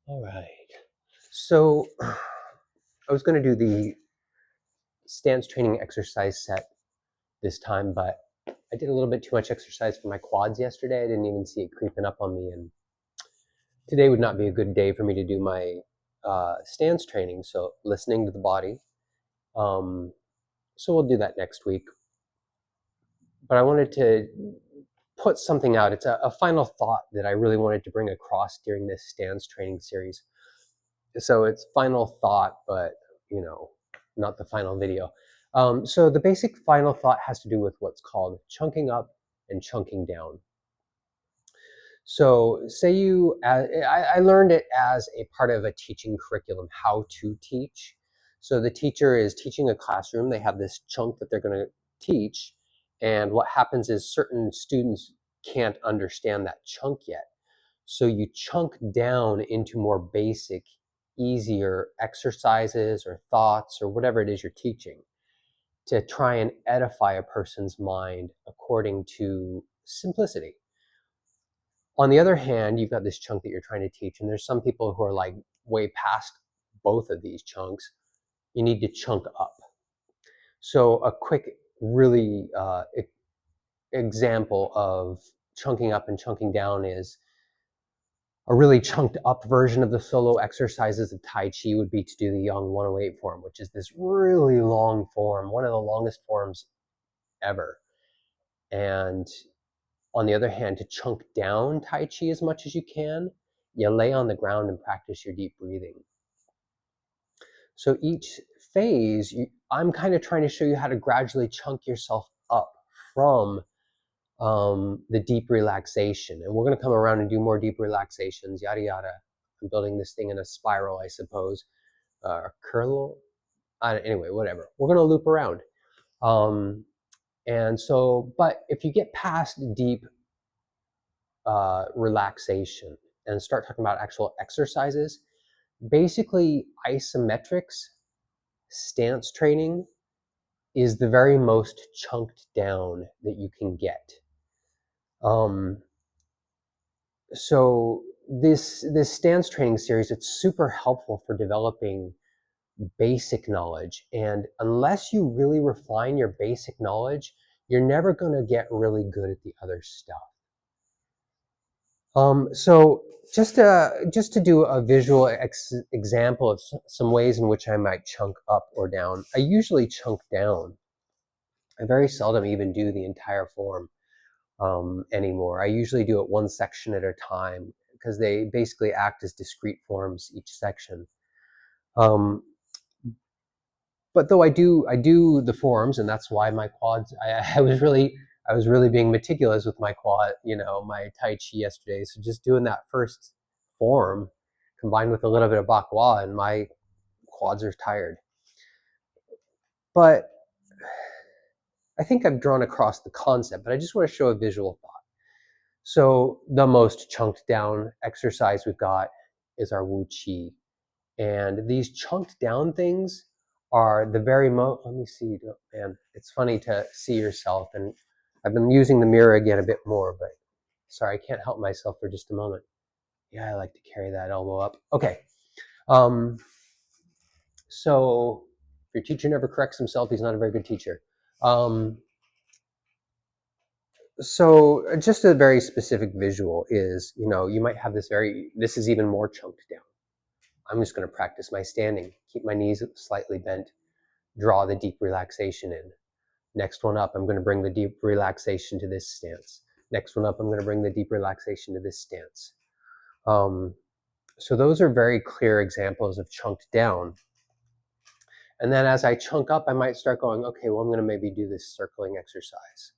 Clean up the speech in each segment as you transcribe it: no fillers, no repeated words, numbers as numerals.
All right. So I was going to do the stance training exercise set this time, but I did a little bit too much exercise for my quads yesterday. I didn't even see it creeping up on me, and today would not be a good day for me to do my stance training. So listening to the body. Um, so we'll do that next week. But I wanted to put something out. It's a final thought that I really wanted to bring across during this stance training series. So it's final thought, but not the final video. So the basic final thought has to do with what's called chunking up and chunking down. So I learned it as a part of a teaching curriculum, how to teach. So the teacher is teaching a classroom. They have this chunk that they're going to teach. And what happens is certain students can't understand that chunk yet. So you chunk down into more basic, easier exercises or thoughts or whatever it is you're teaching to try and edify a person's mind according to simplicity. On the other hand, you've got this chunk that you're trying to teach, and there's some people who are like way past both of these chunks. You need to chunk up. So a quick, really example of chunking up and chunking down is a really chunked up version of the solo exercises of Tai Chi would be to do the Yang 108 form, which is this really long form, one of the longest forms ever. And on the other hand, to chunk down Tai Chi as much as you can, you lay on the ground and practice your deep breathing. So each phase, I'm kind of trying to show you how to gradually chunk yourself up from the deep relaxation. And we're going to come around and do more deep relaxations, yada, yada. I'm building this thing in a spiral, I suppose, curl. Anyway, whatever. We're going to loop around. And so, but if you get past deep relaxation and start talking about actual exercises, basically isometrics, stance training is the very most chunked down that you can get. So this stance training series, it's super helpful for developing basic knowledge. And unless you really refine your basic knowledge, you're never going to get really good at the other stuff. So just to do a visual example of some ways in which I might chunk up or down, I usually chunk down. I very seldom even do the entire form anymore. I usually do it one section at a time because they basically act as discrete forms, each section. But though I do the forms, and that's why my quads, I was really being meticulous with my quad, my Tai Chi yesterday. So just doing that first form combined with a little bit of Bakwa, and my quads are tired. But I think I've drawn across the concept, but I just want to show a visual thought. So the most chunked down exercise we've got is our Wu Qi. And these chunked down things are the very let me see, man, it's funny to see yourself. And I've been using the mirror again a bit more, but sorry, I can't help myself for just a moment. Yeah, I like to carry that elbow up. Okay. So if your teacher never corrects himself, he's not a very good teacher. So just a very specific visual is, you might have this is even more chunked down. I'm just going to practice my standing, keep my knees slightly bent, draw the deep relaxation in. Next one up, I'm going to bring the deep relaxation to this stance. Next one up, I'm going to bring the deep relaxation to this stance. So those are very clear examples of chunked down. And then as I chunk up, I might start going, okay, well, I'm going to maybe do this circling exercise.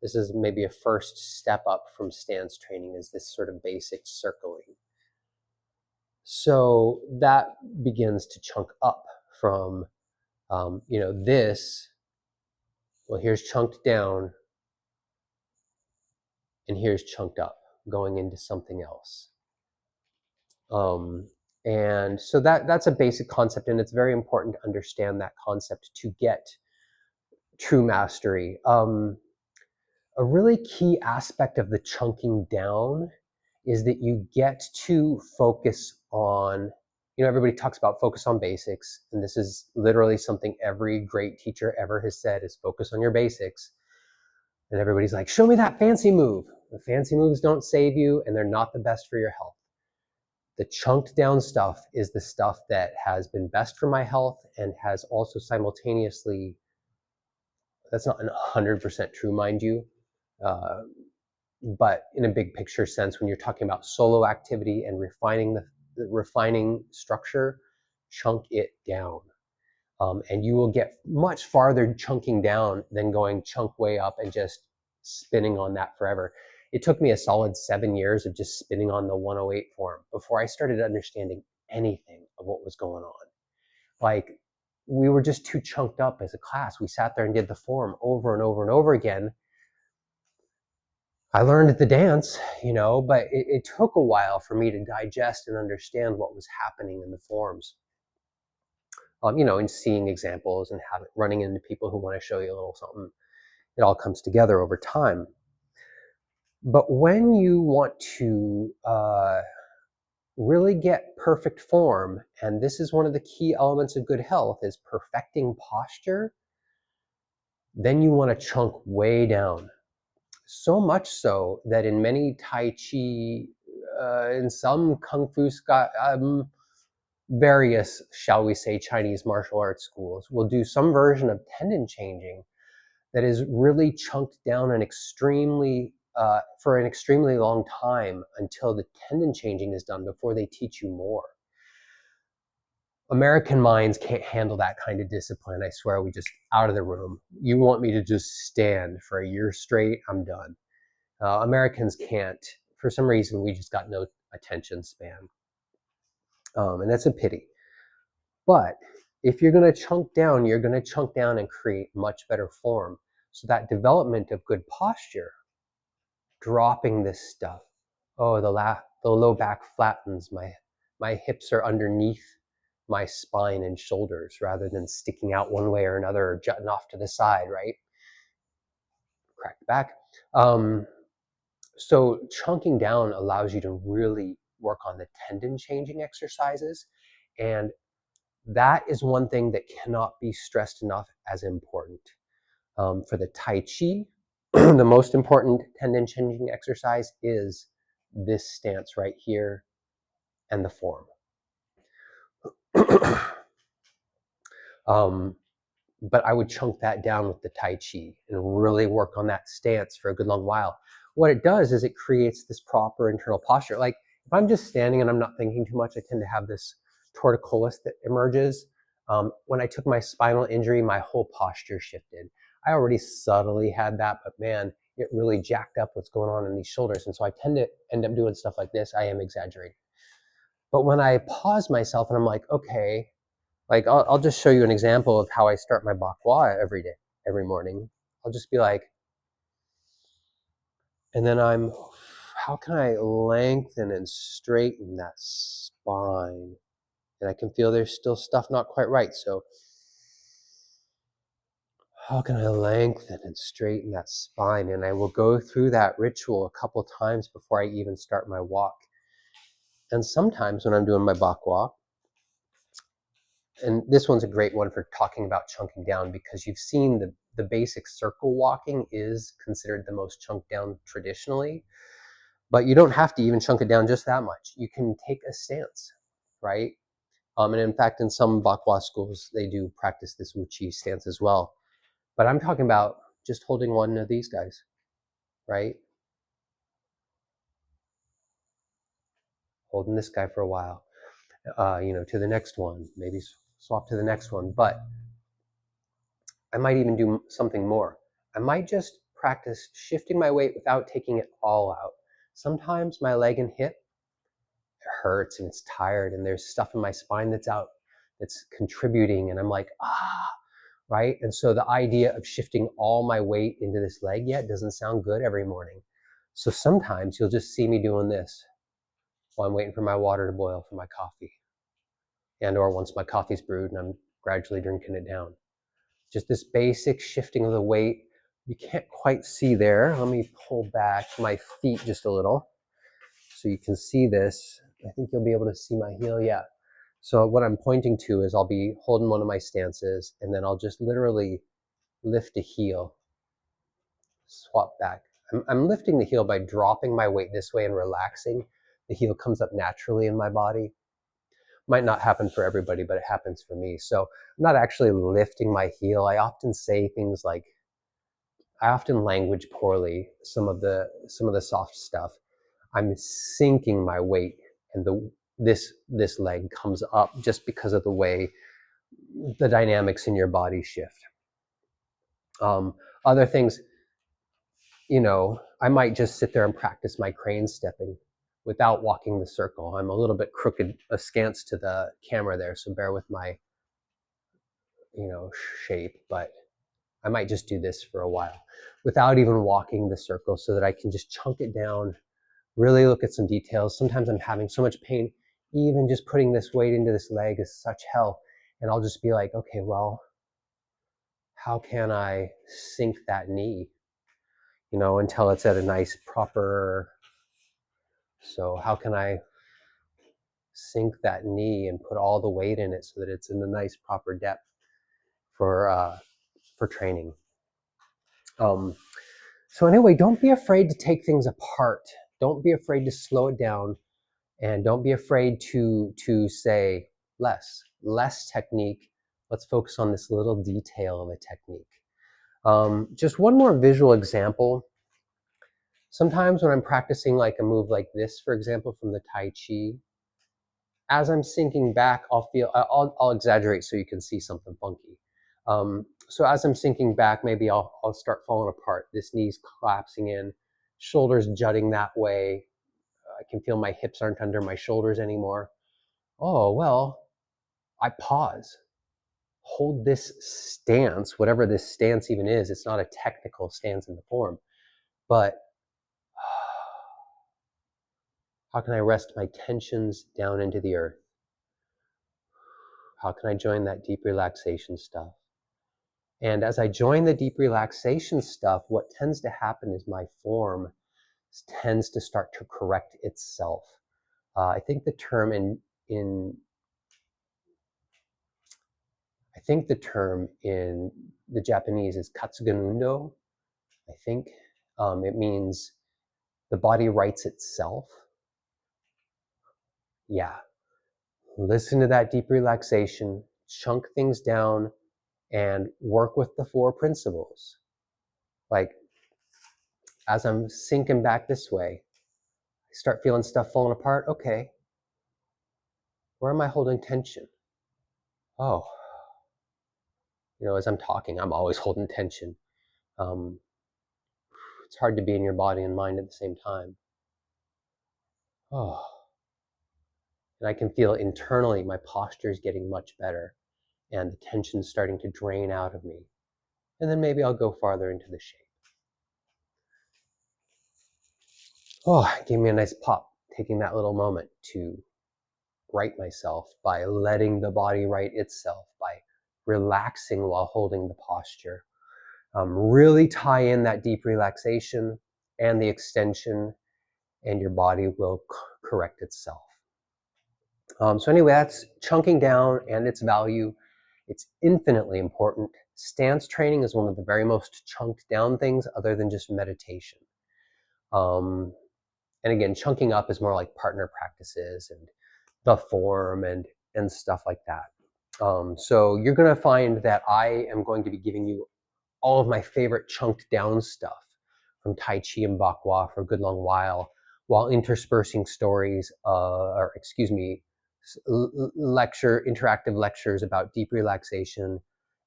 This is maybe a first step up from stance training, is this sort of basic circling. So that begins to chunk up from, this, well, here's chunked down, and here's chunked up, going into something else. And so that's a basic concept, and it's very important to understand that concept to get true mastery. A really key aspect of the chunking down is that you get to focus on, everybody talks about focus on basics, and this is literally something every great teacher ever has said is focus on your basics. And everybody's like, show me that fancy move. The fancy moves don't save you, and they're not the best for your health. The chunked down stuff is the stuff that has been best for my health and has also simultaneously, that's not 100% true, mind you, but in a big picture sense, when you're talking about solo activity and refining structure, chunk it down. And you will get much farther chunking down than going chunk way up and just spinning on that forever. It took me a solid 7 years of just spinning on the 108 form before I started understanding anything of what was going on. Like, we were just too chunked up as a class. We sat there and did the form over and over and over again. I learned the dance, but it took a while for me to digest and understand what was happening in the forms. And seeing examples and running into people who want to show you a little something. It all comes together over time. But when you want to really get perfect form, and this is one of the key elements of good health, is perfecting posture, then you want to chunk way down. So much so that in many Tai Chi, in some Kung Fu, various, shall we say, Chinese martial arts schools will do some version of tendon changing that is really chunked down for an extremely long time until the tendon changing is done before they teach you more. American minds can't handle that kind of discipline. I swear, we just out of the room. You want me to just stand for a year straight? I'm done. Americans can't. For some reason, we just got no attention span. And that's a pity. But if you're going to chunk down, you're going to chunk down and create much better form. So that development of good posture, dropping this stuff. Oh, the low back flattens. My hips are underneath my spine and shoulders rather than sticking out one way or another or jutting off to the side, right? Crack the back. So chunking down allows you to really work on the tendon changing exercises. And that is one thing that cannot be stressed enough as important. For the Tai Chi, the most important tendon changing exercise is this stance right here and the form. But I would chunk that down with the Tai Chi and really work on that stance for a good long while. What it does is it creates this proper internal posture. Like, if I'm just standing and I'm not thinking too much, I tend to have this torticollis that emerges. When I took my spinal injury, my whole posture shifted. I already subtly had that, but man, it really jacked up what's going on in these shoulders. And so I tend to end up doing stuff like this. I am exaggerating. But when I pause myself and I'm like, okay, like I'll just show you an example of how I start my bakwa every morning. I'll just be like, and then how can I lengthen and straighten that spine? And I can feel there's still stuff not quite right. So how can I lengthen and straighten that spine? And I will go through that ritual a couple times before I even start my walk. And sometimes when I'm doing my bakwa, and this one's a great one for talking about chunking down, because you've seen the basic circle walking is considered the most chunked down traditionally, but you don't have to even chunk it down just that much. You can take a stance, right? And in fact, in some bakwa schools, they do practice this wuchi stance as well. But I'm talking about just holding one of these guys, right? Holding this guy for a while, to the next one, maybe swap to the next one. But I might even do something more. I might just practice shifting my weight without taking it all out. Sometimes my leg and hip hurts and it's tired and there's stuff in my spine that's out, that's contributing, and I'm like, right? And so the idea of shifting all my weight into this leg yet doesn't sound good every morning. So sometimes you'll just see me doing this while I'm waiting for my water to boil for my coffee, and or once my coffee's brewed and I'm gradually drinking it down. Just this basic shifting of the weight. You can't quite see there. Let me pull back my feet just a little so you can see this. I think you'll be able to see my heel. Yeah. So what I'm pointing to is I'll be holding one of my stances, and then I'll just literally lift a heel, swap back. I'm lifting the heel by dropping my weight this way and relaxing. The heel comes up naturally in my body. Might not happen for everybody, but it happens for me. So I'm not actually lifting my heel. I often say things like, I often language poorly some of the soft stuff. I'm sinking my weight, and this leg comes up just because of the way the dynamics in your body shift. Other things, I might just sit there and practice my crane stepping without walking the circle. I'm a little bit crooked, askance to the camera there, so bear with my, shape, but I might just do this for a while without even walking the circle so that I can just chunk it down, really look at some details. Sometimes I'm having so much pain, even just putting this weight into this leg is such hell. And I'll just be like, okay, well, how can I sink that knee, until it's at a nice proper, so how can I sink that knee and put all the weight in it so that it's in a nice proper depth for training. So anyway, don't be afraid to take things apart. Don't be afraid to slow it down, and don't be afraid to say less technique. Let's focus on this little detail of a technique. Just one more visual example. Sometimes when I'm practicing like a move like this, for example, from the Tai Chi, as I'm sinking back, I'll exaggerate so you can see something funky. So as I'm sinking back, maybe I'll start falling apart. This knee's collapsing in, shoulders jutting that way. I can feel my hips aren't under my shoulders anymore. Oh, well, I pause, hold this stance, whatever this stance even is. It's not a technical stance in the form, but how can I rest my tensions down into the earth? How can I join that deep relaxation stuff? And as I join the deep relaxation stuff, what tends to happen is my form tends to start to correct itself. I think the term in the Japanese is katsuganundo. I think it means the body rights itself. Yeah. Listen to that deep relaxation, chunk things down, and work with the 4 principles. Like, as I'm sinking back this way, I start feeling stuff falling apart. Okay, where am I holding tension? Oh, as I'm talking, I'm always holding tension. It's hard to be in your body and mind at the same time. Oh, and I can feel internally my posture is getting much better, and the tension's starting to drain out of me. And then maybe I'll go farther into the shape. Oh, it gave me a nice pop, taking that little moment to right myself by letting the body right itself, by relaxing while holding the posture. Really tie in that deep relaxation and the extension, and your body will correct itself. So anyway, that's chunking down and its value. It's infinitely important. Stance training is one of the very most chunked down things other than just meditation. And again, chunking up is more like partner practices and the form and stuff like that. So you're going to find that I am going to be giving you all of my favorite chunked down stuff from Tai Chi and Bakwa for a good long while interspersing stories, interactive lectures about deep relaxation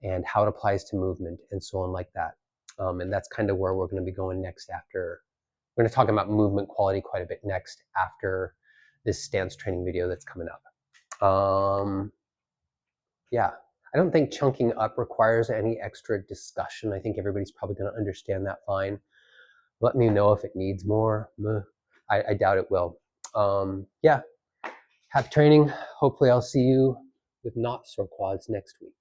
and how it applies to movement and so on like that. And that's kind of where we're going to be going next after. We're going to talk about movement quality quite a bit next after this stance training video that's coming up. Yeah, I don't think chunking up requires any extra discussion. I think everybody's probably going to understand that fine. Let me know if it needs more. I doubt it will. Yeah, happy training. Hopefully I'll see you with not sore quads next week.